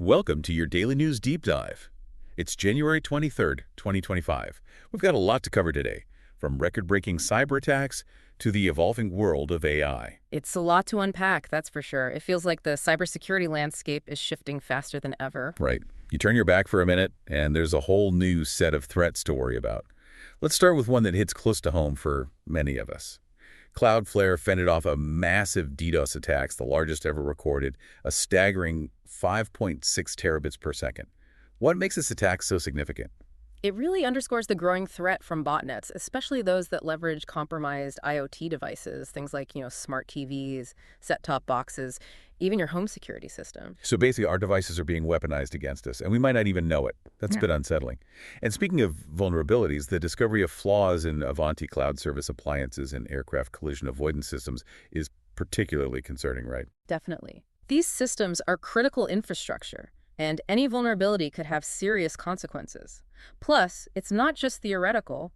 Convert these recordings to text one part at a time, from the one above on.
Welcome to your Daily News Deep Dive. It's January 23rd, 2025. We've got a lot to cover today, from record-breaking cyber attacks to the evolving world of AI. It's a lot to unpack, that's for sure. It feels like the cybersecurity landscape is shifting faster than ever. Right. You turn your back for a minute, and there's a whole new set of threats to worry about. Let's start with one that hits close to home for many of us. Cloudflare fended off a massive DDoS attacks, the largest ever recorded, a staggering 5.6 terabits per second. What makes this attack so significant? It really underscores the growing threat from botnets, especially those that leverage compromised IoT devices, things like, smart TVs, set-top boxes, even your home security system. So basically, our devices are being weaponized against us, and we might not even know it. That's a bit unsettling. And speaking of vulnerabilities, the discovery of flaws in Ivanti Cloud Service Appliances and aircraft collision avoidance systems is particularly concerning, right? Definitely. These systems are critical infrastructure, and any vulnerability could have serious consequences. Plus, it's not just theoretical.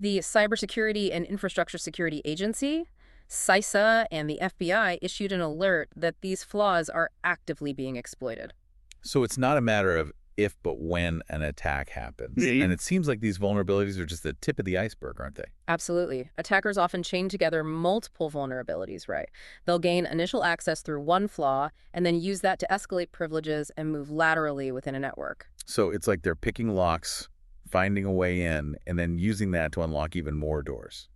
The Cybersecurity and Infrastructure Security Agency, CISA, and the FBI issued an alert that these flaws are actively being exploited. So it's not a matter of if but when an attack happens. And it seems like these vulnerabilities are just the tip of the iceberg, aren't they? Absolutely. Attackers often chain together multiple vulnerabilities, right? They'll gain initial access through one flaw and then use that to escalate privileges and move laterally within a network. So it's like they're picking locks, finding a way in, and then using that to unlock even more doors.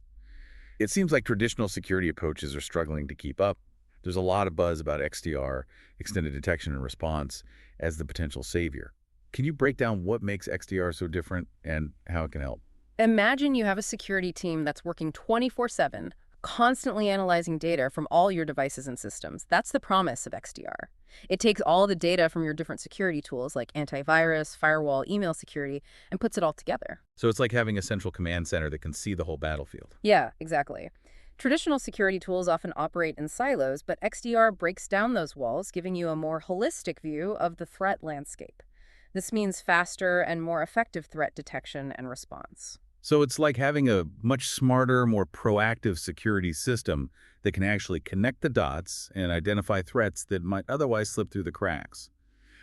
It seems like traditional security approaches are struggling to keep up. There's a lot of buzz about XDR, extended detection and response, as the potential savior. Can you break down what makes XDR so different and how it can help? Imagine you have a security team that's working 24/7, constantly analyzing data from all your devices and systems. That's the promise of XDR. It takes all the data from your different security tools like antivirus, firewall, email security, and puts it all together. So it's like having a central command center that can see the whole battlefield. Yeah, exactly. Traditional security tools often operate in silos, but XDR breaks down those walls, giving you a more holistic view of the threat landscape. This means faster and more effective threat detection and response. So it's like having a much smarter, more proactive security system that can actually connect the dots and identify threats that might otherwise slip through the cracks.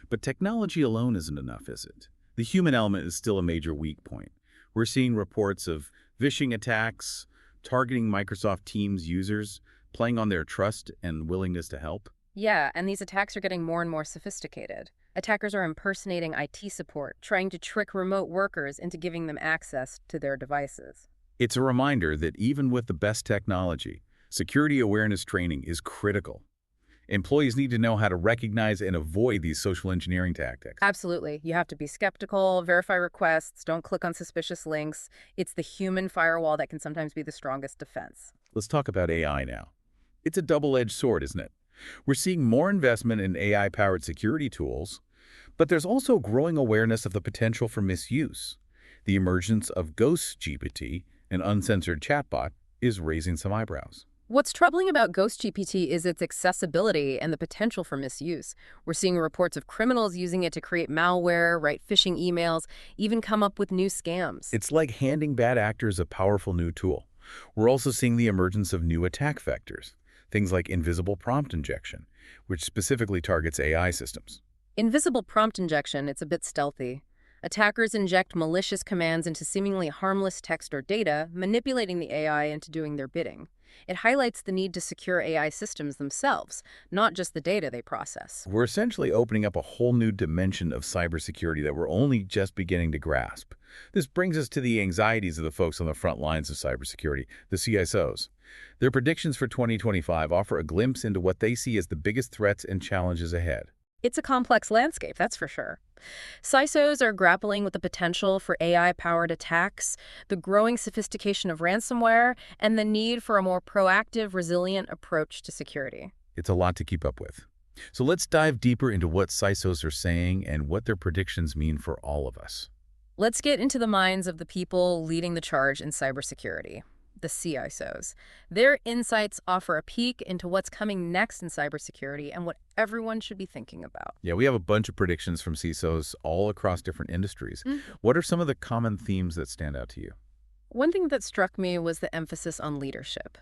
But technology alone isn't enough, is it? The human element is still a major weak point. We're seeing reports of phishing attacks, targeting Microsoft Teams users, playing on their trust and willingness to help. Yeah, and these attacks are getting more and more sophisticated. Attackers are impersonating IT support, trying to trick remote workers into giving them access to their devices. It's a reminder that even with the best technology, security awareness training is critical. Employees need to know how to recognize and avoid these social engineering tactics. Absolutely. You have to be skeptical, verify requests, don't click on suspicious links. It's the human firewall that can sometimes be the strongest defense. Let's talk about AI now. It's a double-edged sword, isn't it? We're seeing more investment in AI-powered security tools, but there's also growing awareness of the potential for misuse. The emergence of Ghost GPT, an uncensored chatbot, is raising some eyebrows. What's troubling about Ghost GPT is its accessibility and the potential for misuse. We're seeing reports of criminals using it to create malware, write phishing emails, even come up with new scams. It's like handing bad actors a powerful new tool. We're also seeing the emergence of new attack vectors, things like invisible prompt injection, which specifically targets AI systems. Invisible prompt injection, it's a bit stealthy. Attackers inject malicious commands into seemingly harmless text or data, manipulating the AI into doing their bidding. It highlights the need to secure AI systems themselves, not just the data they process. We're essentially opening up a whole new dimension of cybersecurity that we're only just beginning to grasp. This brings us to the anxieties of the folks on the front lines of cybersecurity, the CISOs. Their predictions for 2025 offer a glimpse into what they see as the biggest threats and challenges ahead. It's a complex landscape, that's for sure. CISOs are grappling with the potential for AI-powered attacks, the growing sophistication of ransomware, and the need for a more proactive, resilient approach to security. It's a lot to keep up with. So let's dive deeper into what CISOs are saying and what their predictions mean for all of us. Let's get into the minds of the people leading the charge in cybersecurity, the CISOs. Their insights offer a peek into what's coming next in cybersecurity and what everyone should be thinking about. Yeah, we have a bunch of predictions from CISOs all across different industries. What are some of the common themes that stand out to you? One thing that struck me was the emphasis on leadership.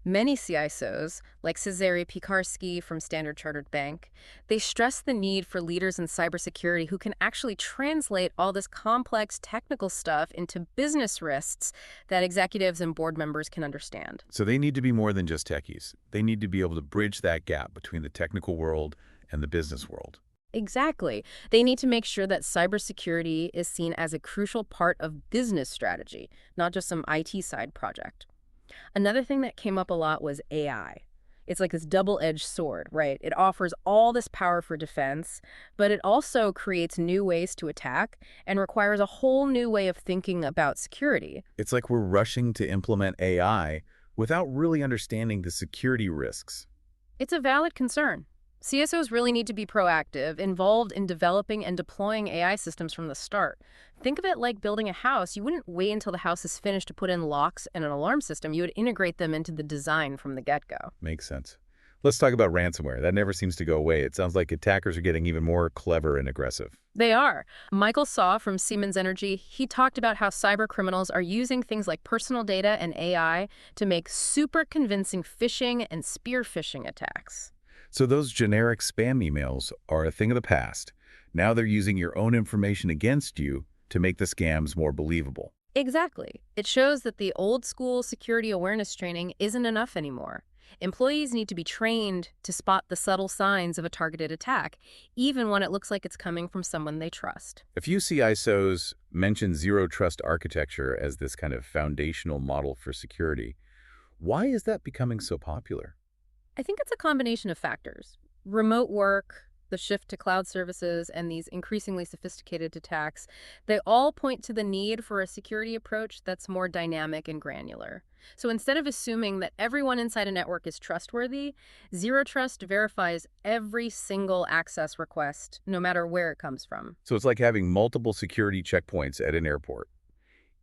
Many CISOs, like Cezary Piekarski from Standard Chartered Bank, they stress the need for leaders in cybersecurity who can actually translate all this complex technical stuff into business risks that executives and board members can understand. So they need to be more than just techies. They need to be able to bridge that gap between the technical world and the business world. Exactly. They need to make sure that cybersecurity is seen as a crucial part of business strategy, not just some IT side project. Another thing that came up a lot was AI. It's like this double-edged sword, right? It offers all this power for defense, but it also creates new ways to attack and requires a whole new way of thinking about security. It's like we're rushing to implement AI without really understanding the security risks. It's a valid concern. CSOs really need to be proactive, involved in developing and deploying AI systems from the start. Think of it like building a house. You wouldn't wait until the house is finished to put in locks and an alarm system. You would integrate them into the design from the get-go. Makes sense. Let's talk about ransomware. That never seems to go away. It sounds like attackers are getting even more clever and aggressive. They are. Michael Saw from Siemens Energy, he talked about how cyber criminals are using things like personal data and AI to make super convincing phishing and spear phishing attacks. So those generic spam emails are a thing of the past. Now they're using your own information against you to make the scams more believable. Exactly. It shows that the old school security awareness training isn't enough anymore. Employees need to be trained to spot the subtle signs of a targeted attack, even when it looks like it's coming from someone they trust. A few CISOs mention zero trust architecture as this kind of foundational model for security. Why is that becoming so popular? I think it's a combination of factors. Remote work, the shift to cloud services, and these increasingly sophisticated attacks, they all point to the need for a security approach that's more dynamic and granular. So instead of assuming that everyone inside a network is trustworthy, Zero Trust verifies every single access request, no matter where it comes from. So it's like having multiple security checkpoints at an airport.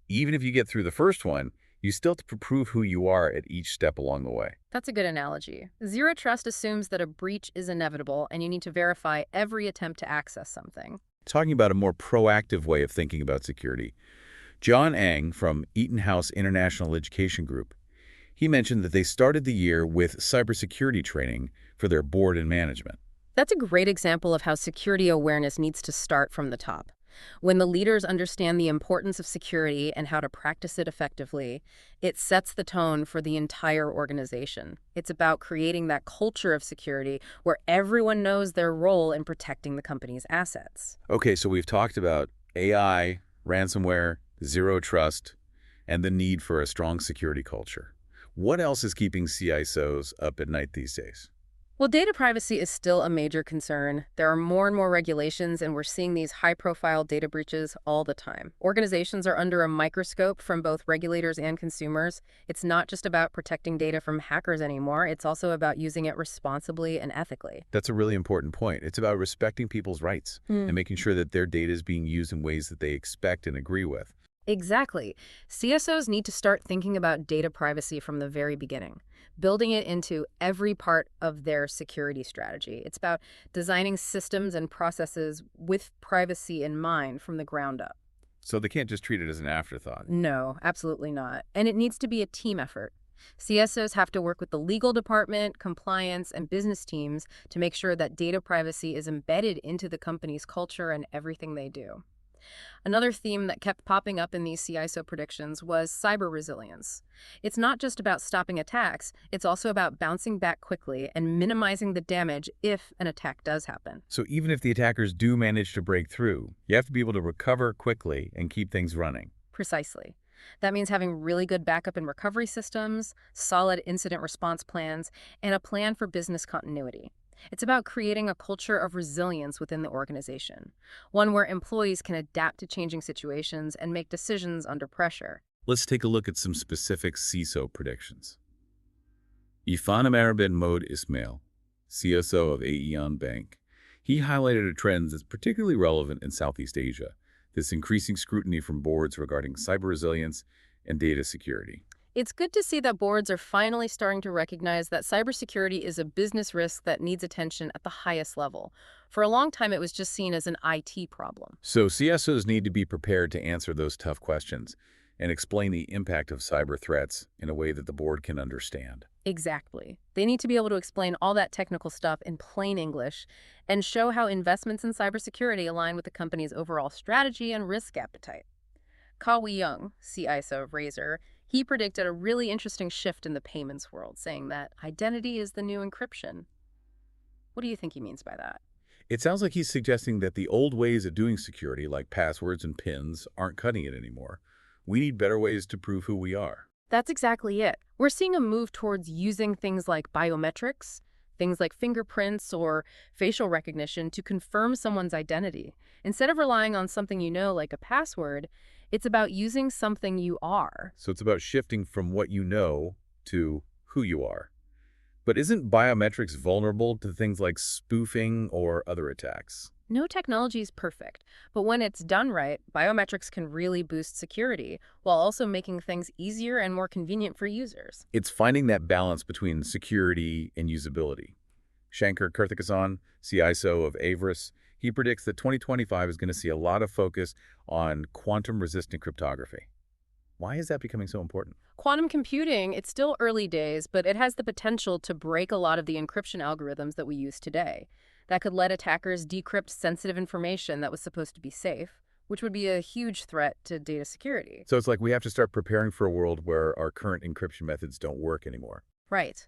Even if you get through the first one, you still have to prove who you are at each step along the way. That's a good analogy. Zero Trust assumes that a breach is inevitable and you need to verify every attempt to access something. Talking about a more proactive way of thinking about security, John Ang from Eaton House International Education Group, he mentioned that they started the year with cybersecurity training for their board and management. That's a great example of how security awareness needs to start from the top. When the leaders understand the importance of security and how to practice it effectively, it sets the tone for the entire organization. It's about creating that culture of security where everyone knows their role in protecting the company's assets. Okay, so we've talked about AI, ransomware, zero trust, and the need for a strong security culture. What else is keeping CISOs up at night these days? Well, data privacy is still a major concern. There are more and more regulations, and we're seeing these high-profile data breaches all the time. Organizations are under a microscope from both regulators and consumers. It's not just about protecting data from hackers anymore. It's also about using it responsibly and ethically. That's a really important point. It's about respecting people's rights and making sure that their data is being used in ways that they expect and agree with. Exactly. CSOs need to start thinking about data privacy from the very beginning, building it into every part of their security strategy. It's about designing systems and processes with privacy in mind from the ground up. So they can't just treat it as an afterthought. No, absolutely not. And it needs to be a team effort. CSOs have to work with the legal department, compliance, and business teams to make sure that data privacy is embedded into the company's culture and everything they do. Another theme that kept popping up in these CISO predictions was cyber resilience. It's not just about stopping attacks, it's also about bouncing back quickly and minimizing the damage if an attack does happen. So even if the attackers do manage to break through, you have to be able to recover quickly and keep things running. Precisely. That means having really good backup and recovery systems, solid incident response plans, and a plan for business continuity. It's about creating a culture of resilience within the organization, one where employees can adapt to changing situations and make decisions under pressure. Let's take a look at some specific CISO predictions. Ifan bin Mohd Ismail, CSO of Aeon Bank, he highlighted a trend that's particularly relevant in Southeast Asia, this increasing scrutiny from boards regarding cyber resilience and data security. It's good to see that boards are finally starting to recognize that cybersecurity is a business risk that needs attention at the highest level. For a long time, it was just seen as an IT problem. So CSOs need to be prepared to answer those tough questions. and explain the impact of cyber threats in a way that the board can understand. Exactly. They need to be able to explain all that technical stuff in plain English and show how investments in cybersecurity align with the company's overall strategy and risk appetite. Kawi Young, CISO of Razer, he predicted a really interesting shift in the payments world, saying that identity is the new encryption. What do you think he means by that? It sounds like he's suggesting that the old ways of doing security, like passwords and PINs, aren't cutting it anymore. We need better ways to prove who we are. That's exactly it. We're seeing a move towards using things like biometrics, things like fingerprints or facial recognition to confirm someone's identity. Instead of relying on something you know, like a password, it's about using something you are. So it's about shifting from what you know to who you are. But isn't biometrics vulnerable to things like spoofing or other attacks? No technology is perfect, but when it's done right, biometrics can really boost security while also making things easier and more convenient for users. It's finding that balance between security and usability. Shankar Karthikesan, CISO of Avris, he predicts that 2025 is going to see a lot of focus on quantum-resistant cryptography. Why is that becoming so important? Quantum computing, it's still early days, but it has the potential to break a lot of the encryption algorithms that we use today. That could let attackers decrypt sensitive information that was supposed to be safe, which would be a huge threat to data security. So it's like we have to start preparing for a world where our current encryption methods don't work anymore. Right.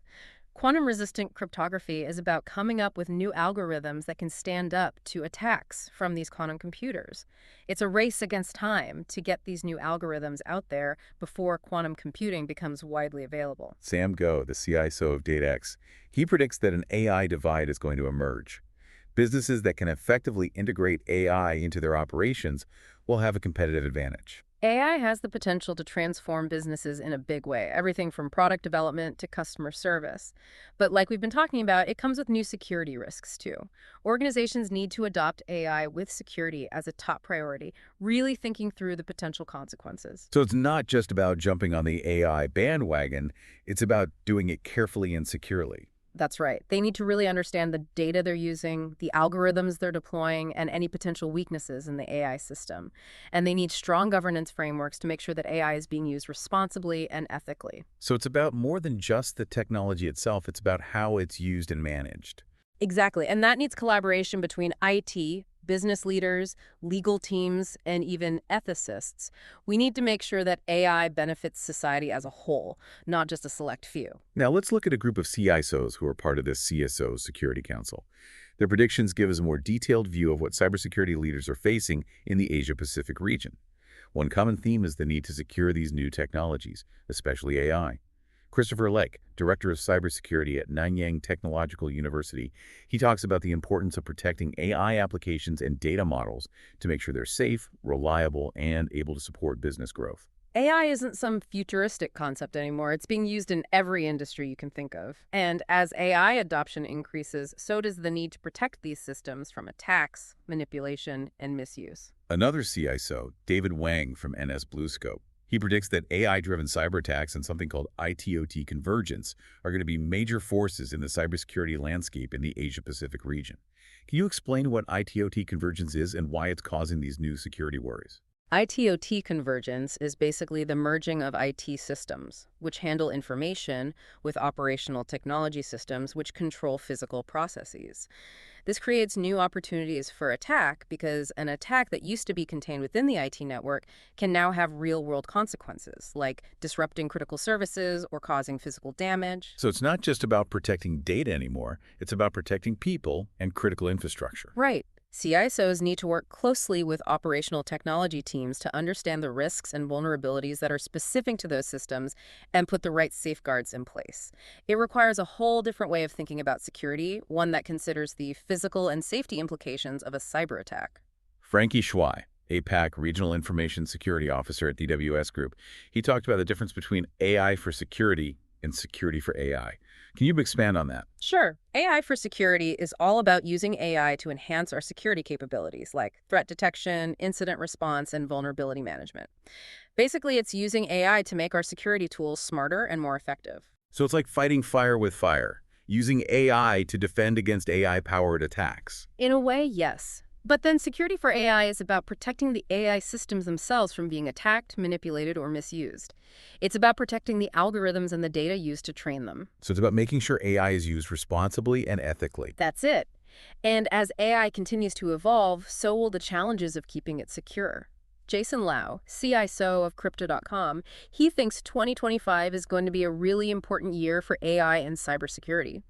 Quantum-resistant cryptography is about coming up with new algorithms that can stand up to attacks from these quantum computers. It's a race against time to get these new algorithms out there before quantum computing becomes widely available. Sam Go, the CISO of DataX, he predicts that an AI divide is going to emerge. Businesses that can effectively integrate AI into their operations will have a competitive advantage. AI has the potential to transform businesses in a big way, everything from product development to customer service. But like we've been talking about, it comes with new security risks too. Organizations need to adopt AI with security as a top priority, really thinking through the potential consequences. So it's not just about jumping on the AI bandwagon, it's about doing it carefully and securely. That's right. They need to really understand the data they're using, the algorithms they're deploying, and any potential weaknesses in the AI system. And they need strong governance frameworks to make sure that AI is being used responsibly and ethically. So it's about more than just the technology itself, it's about how it's used and managed. Exactly. And that needs collaboration between IT, business leaders, legal teams, and even ethicists. We need to make sure that AI benefits society as a whole, not just a select few. Now let's look at a group of CISOs who are part of this CSO Security Council. Their predictions give us a more detailed view of what cybersecurity leaders are facing in the Asia-Pacific region. One common theme is the need to secure these new technologies, especially AI. Christopher Lake, Director of Cybersecurity at Nanyang Technological University, he talks about the importance of protecting AI applications and data models to make sure they're safe, reliable, and able to support business growth. AI isn't some futuristic concept anymore. It's being used in every industry you can think of. And as AI adoption increases, so does the need to protect these systems from attacks, manipulation, and misuse. Another CISO, David Wang from NS BlueScope, he predicts that AI-driven cyberattacks and something called ITOT convergence are going to be major forces in the cybersecurity landscape in the Asia-Pacific region. Can you explain what ITOT convergence is and why it's causing these new security worries? ITOT convergence is basically the merging of IT systems, which handle information, with operational technology systems, which control physical processes. This creates new opportunities for attack because an attack that used to be contained within the IT network can now have real-world consequences, like disrupting critical services or causing physical damage. So it's not just about protecting data anymore, it's about protecting people and critical infrastructure. Right. CISOs need to work closely with operational technology teams to understand the risks and vulnerabilities that are specific to those systems and put the right safeguards in place. It requires a whole different way of thinking about security, one that considers the physical and safety implications of a cyber attack. Frankie Schwei, APAC Regional Information Security Officer at DWS Group, he talked about the difference between AI for security and security for AI. Can you expand on that? Sure. AI for security is all about using AI to enhance our security capabilities like threat detection, incident response, and vulnerability management. Basically, it's using AI to make our security tools smarter and more effective. So it's like fighting fire with fire, using AI to defend against AI-powered attacks. In a way, yes. But then security for AI is about protecting the AI systems themselves from being attacked, manipulated, or misused. It's about protecting the algorithms and the data used to train them. So it's about making sure AI is used responsibly and ethically. That's it. And as AI continues to evolve, so will the challenges of keeping it secure. Jason Lau, CISO of Crypto.com, he thinks 2025 is going to be a really important year for AI and cybersecurity.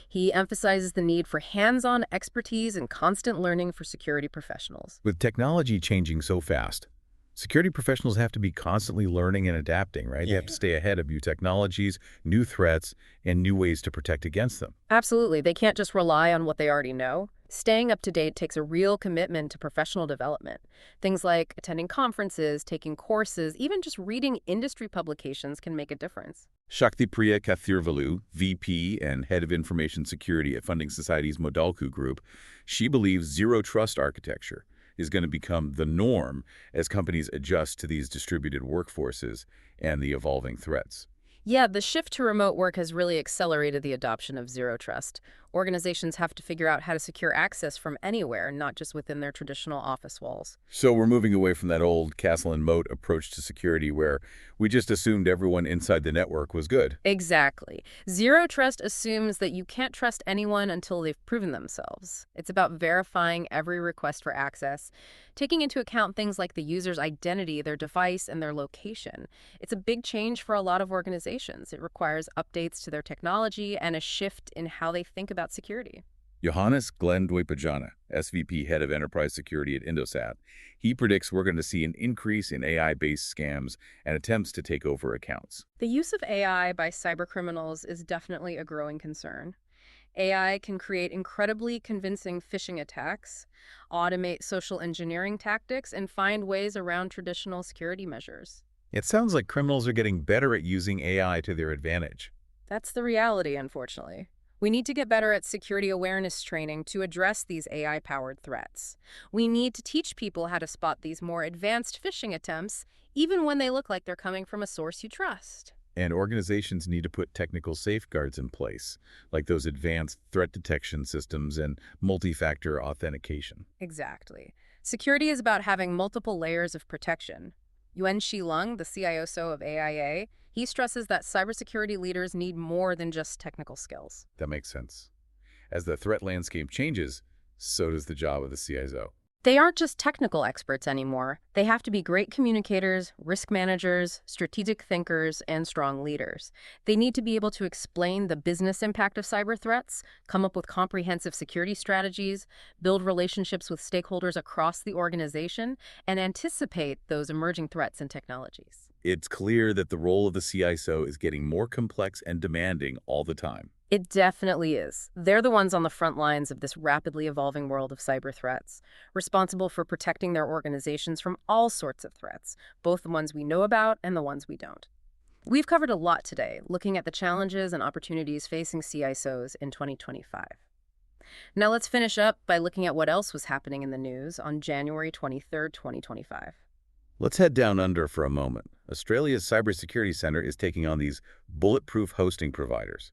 He emphasizes the need for hands-on expertise and constant learning for security professionals. With technology changing so fast, security professionals have to be constantly learning and adapting, right? They have to stay ahead of new technologies, new threats, and new ways to protect against them. Absolutely, they can't just rely on what they already know. Staying up to date takes a real commitment to professional development. Things like attending conferences, taking courses, even just reading industry publications can make a difference. Shakti Priya Kathirvalu, VP and Head of Information Security at Funding Society's Modalku Group, she believes zero-trust architecture is going to become the norm as companies adjust to these distributed workforces and the evolving threats. Yeah, the shift to remote work has really accelerated the adoption of zero trust. Organizations have to figure out how to secure access from anywhere, not just within their traditional office walls. So we're moving away from that old castle and moat approach to security where we just assumed everyone inside the network was good. Exactly. Zero trust assumes that you can't trust anyone until they've proven themselves. It's about verifying every request for access, taking into account things like the user's identity, their device, and their location. It's a big change for a lot of organizations. It requires updates to their technology and a shift in how they think about security. Johannes Glenn Dwepajana, SVP Head of Enterprise Security at Indosat, he predicts we're going to see an increase in AI-based scams and attempts to take over accounts. The use of AI by cybercriminals is definitely a growing concern. AI can create incredibly convincing phishing attacks, automate social engineering tactics, and find ways around traditional security measures. It sounds like criminals are getting better at using AI to their advantage. That's the reality, unfortunately. We need to get better at security awareness training to address these AI-powered threats. We need to teach people how to spot these more advanced phishing attempts, even when they look like they're coming from a source you trust. And organizations need to put technical safeguards in place, like those advanced threat detection systems and multi-factor authentication. Exactly. Security is about having multiple layers of protection. Yuan Shilong, the CISO of AIA, he stresses that cybersecurity leaders need more than just technical skills. That makes sense. As the threat landscape changes, so does the job of the CISO. They aren't just technical experts anymore. They have to be great communicators, risk managers, strategic thinkers, and strong leaders. They need to be able to explain the business impact of cyber threats, come up with comprehensive security strategies, build relationships with stakeholders across the organization, and anticipate those emerging threats and technologies. It's clear that the role of the CISO is getting more complex and demanding all the time. It definitely is. They're the ones on the front lines of this rapidly evolving world of cyber threats, responsible for protecting their organizations from all sorts of threats, both the ones we know about and the ones we don't. We've covered a lot today, looking at the challenges and opportunities facing CISOs in 2025. Now let's finish up by looking at what else was happening in the news on January 23rd, 2025. Let's head down under for a moment. Australia's Cybersecurity Centre is taking on these bulletproof hosting providers.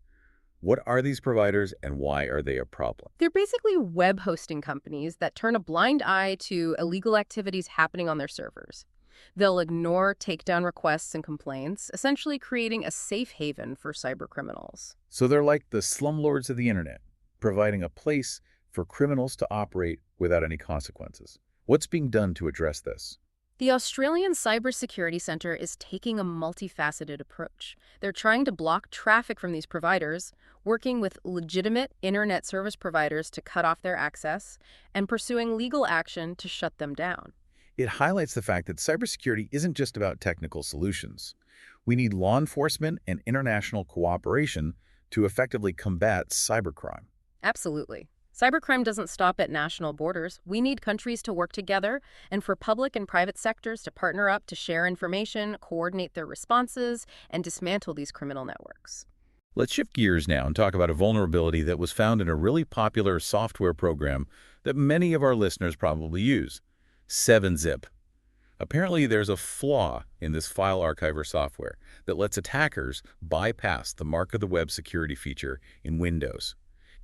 What are these providers and why are they a problem? They're basically web hosting companies that turn a blind eye to illegal activities happening on their servers. They'll ignore takedown requests and complaints, essentially creating a safe haven for cybercriminals. So they're like the slumlords of the internet, providing a place for criminals to operate without any consequences. What's being done to address this? The Australian Cybersecurity Centre is taking a multifaceted approach. They're trying to block traffic from these providers, working with legitimate internet service providers to cut off their access, and pursuing legal action to shut them down. It highlights the fact that cybersecurity isn't just about technical solutions. We need law enforcement and international cooperation to effectively combat cybercrime. Absolutely. Cybercrime doesn't stop at national borders. We need countries to work together and for public and private sectors to partner up to share information, coordinate their responses, and dismantle these criminal networks. Let's shift gears now and talk about a vulnerability that was found in a really popular software program that many of our listeners probably use, 7-Zip. Apparently, there's a flaw in this file archiver software that lets attackers bypass the mark of the web security feature in Windows.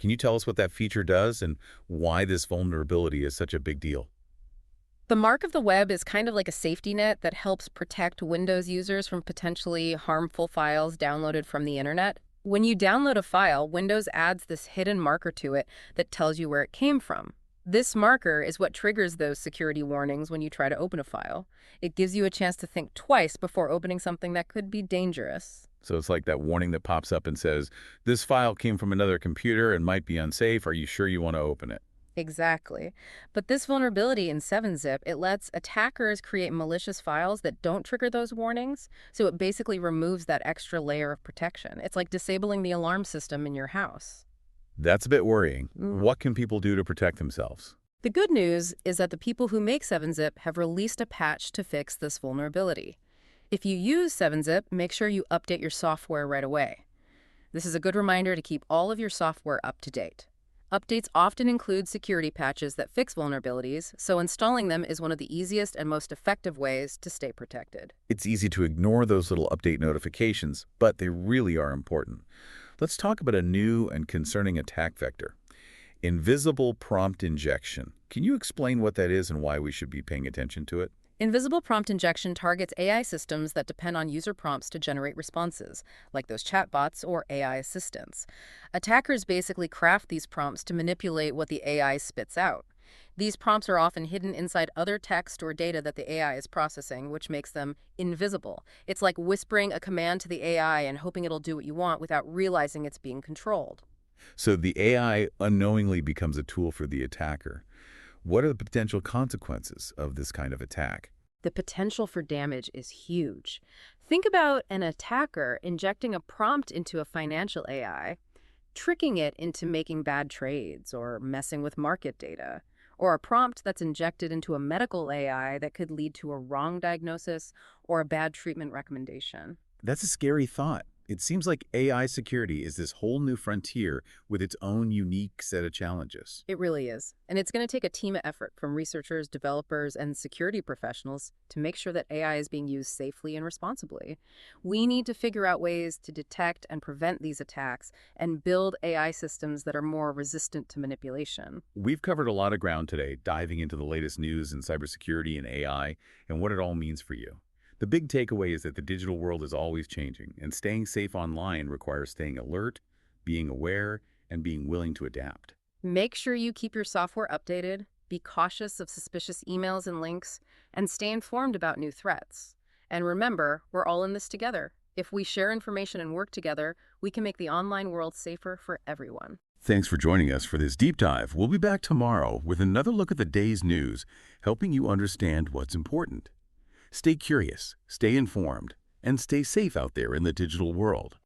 Can you tell us what that feature does and why this vulnerability is such a big deal? The mark of the web is kind of like a safety net that helps protect Windows users from potentially harmful files downloaded from the internet. When you download a file, Windows adds this hidden marker to it that tells you where it came from. This marker is what triggers those security warnings when you try to open a file. It gives you a chance to think twice before opening something that could be dangerous. So it's like that warning that pops up and says, this file came from another computer and might be unsafe. Are you sure you want to open it? Exactly. But this vulnerability in 7-zip, it lets attackers create malicious files that don't trigger those warnings, so it basically removes that extra layer of protection. It's like disabling the alarm system in your house. That's a bit worrying. What can people do to protect themselves? The good news is that the people who make 7-zip have released a patch to fix this vulnerability. If you use 7-zip, make sure you update your software right away. This is a good reminder to keep all of your software up to date. Updates often include security patches that fix vulnerabilities, so installing them is one of the easiest and most effective ways to stay protected. It's easy to ignore those little update notifications, but they really are important. Let's talk about a new and concerning attack vector. Invisible prompt injection. Can you explain what that is and why we should be paying attention to it? Invisible prompt injection targets AI systems that depend on user prompts to generate responses, like those chatbots or AI assistants. Attackers basically craft these prompts to manipulate what the AI spits out. These prompts are often hidden inside other text or data that the AI is processing, which makes them invisible. It's like whispering a command to the AI and hoping it'll do what you want without realizing it's being controlled. So the AI unknowingly becomes a tool for the attacker. What are the potential consequences of this kind of attack? The potential for damage is huge. Think about an attacker injecting a prompt into a financial AI, tricking it into making bad trades or messing with market data, or a prompt that's injected into a medical AI that could lead to a wrong diagnosis or a bad treatment recommendation. That's a scary thought. It seems like AI security is this whole new frontier with its own unique set of challenges. It really is. And it's going to take a team effort from researchers, developers, and security professionals to make sure that AI is being used safely and responsibly. We need to figure out ways to detect and prevent these attacks and build AI systems that are more resistant to manipulation. We've covered a lot of ground today, diving into the latest news in cybersecurity and AI and what it all means for you. The big takeaway is that the digital world is always changing, and staying safe online requires staying alert, being aware, and being willing to adapt. Make sure you keep your software updated, be cautious of suspicious emails and links, and stay informed about new threats. And remember, we're all in this together. If we share information and work together, we can make the online world safer for everyone. Thanks for joining us for this deep dive. We'll be back tomorrow with another look at the day's news, helping you understand what's important. Stay curious, stay informed, and stay safe out there in the digital world.